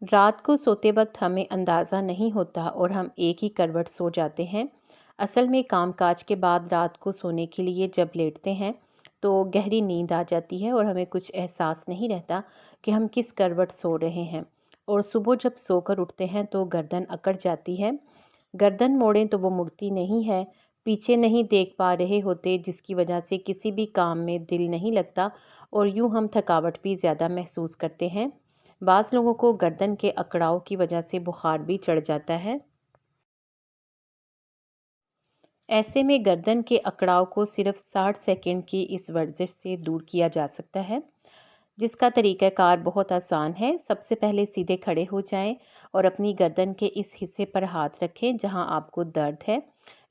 رات کو سوتے وقت ہمیں اندازہ نہیں ہوتا اور ہم ایک ہی کروٹ سو جاتے ہیں۔ اصل میں کام کاج کے بعد رات کو سونے کے لیے جب لیٹتے ہیں تو گہری نیند آ جاتی ہے اور ہمیں کچھ احساس نہیں رہتا کہ ہم کس کروٹ سو رہے ہیں، اور صبح جب سو کر اٹھتے ہیں تو گردن اکڑ جاتی ہے۔ گردن موڑیں تو وہ مڑتی نہیں ہے، پیچھے نہیں دیکھ پا رہے ہوتے، جس کی وجہ سے کسی بھی کام میں دل نہیں لگتا اور یوں ہم تھکاوٹ بھی زیادہ محسوس کرتے ہیں۔ بعض لوگوں کو گردن کے اکڑاؤ کی وجہ سے بخار بھی چڑھ جاتا ہے۔ ایسے میں گردن کے اکڑاؤ کو صرف 60 سیکنڈ کی اس ورزش سے دور کیا جا سکتا ہے، جس کا طریقہ کار بہت آسان ہے۔ سب سے پہلے سیدھے کھڑے ہو جائیں اور اپنی گردن کے اس حصے پر ہاتھ رکھیں جہاں آپ کو درد ہے،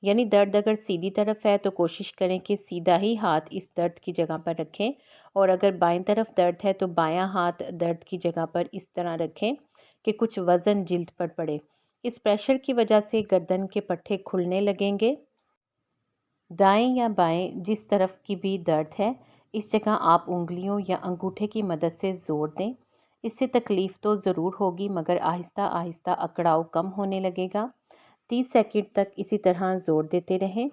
یعنی درد اگر سیدھی طرف ہے تو کوشش کریں کہ سیدھا ہی ہاتھ اس درد کی جگہ پر رکھیں، اور اگر بائیں طرف درد ہے تو بایاں ہاتھ درد کی جگہ پر اس طرح رکھیں کہ کچھ وزن جلد پر پڑے۔ اس پریشر کی وجہ سے گردن کے پٹھے کھلنے لگیں گے۔ دائیں یا بائیں جس طرف کی بھی درد ہے، اس جگہ آپ انگلیوں یا انگوٹھے کی مدد سے زور دیں۔ اس سے تکلیف تو ضرور ہوگی مگر آہستہ آہستہ اکڑاؤ کم ہونے لگے گا۔ 30 سیکنڈ تک اسی طرح زور دیتے رہیں۔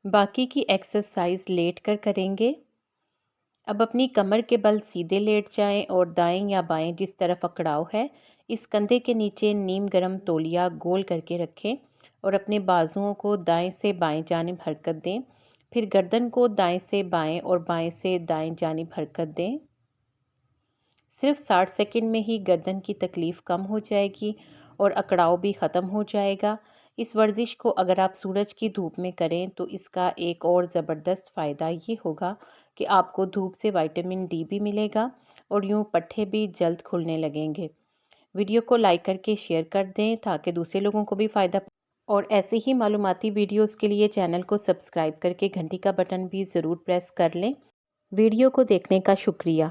باقی کی ایکسرسائز لیٹ کر کریں گے۔ اب اپنی کمر کے بل سیدھے لیٹ جائیں اور دائیں یا بائیں جس طرف اکڑاؤ ہے اس کندھے کے نیچے نیم گرم تولیہ گول کر کے رکھیں اور اپنے بازوؤں کو دائیں سے بائیں جانب حرکت دیں، پھر گردن کو دائیں سے بائیں اور بائیں سے دائیں جانب حرکت دیں۔ صرف 60 سیکنڈ میں ہی گردن کی تکلیف کم ہو جائے گی اور اکڑاؤ بھی ختم ہو جائے گا۔ اس ورزش کو اگر آپ سورج کی دھوپ میں کریں تو اس کا ایک اور زبردست فائدہ یہ ہوگا کہ آپ کو دھوپ سے وٹامن ڈی بھی ملے گا اور یوں پٹھے بھی جلد کھلنے لگیں گے۔ ویڈیو کو لائک کر کے شیئر کر دیں تاکہ دوسرے لوگوں کو بھی فائدہ اور ایسے ہی معلوماتی ویڈیوز کے لیے چینل کو سبسکرائب کر کے گھنٹی کا بٹن بھی ضرور پریس کر لیں۔ ویڈیو کو دیکھنے کا شکریہ۔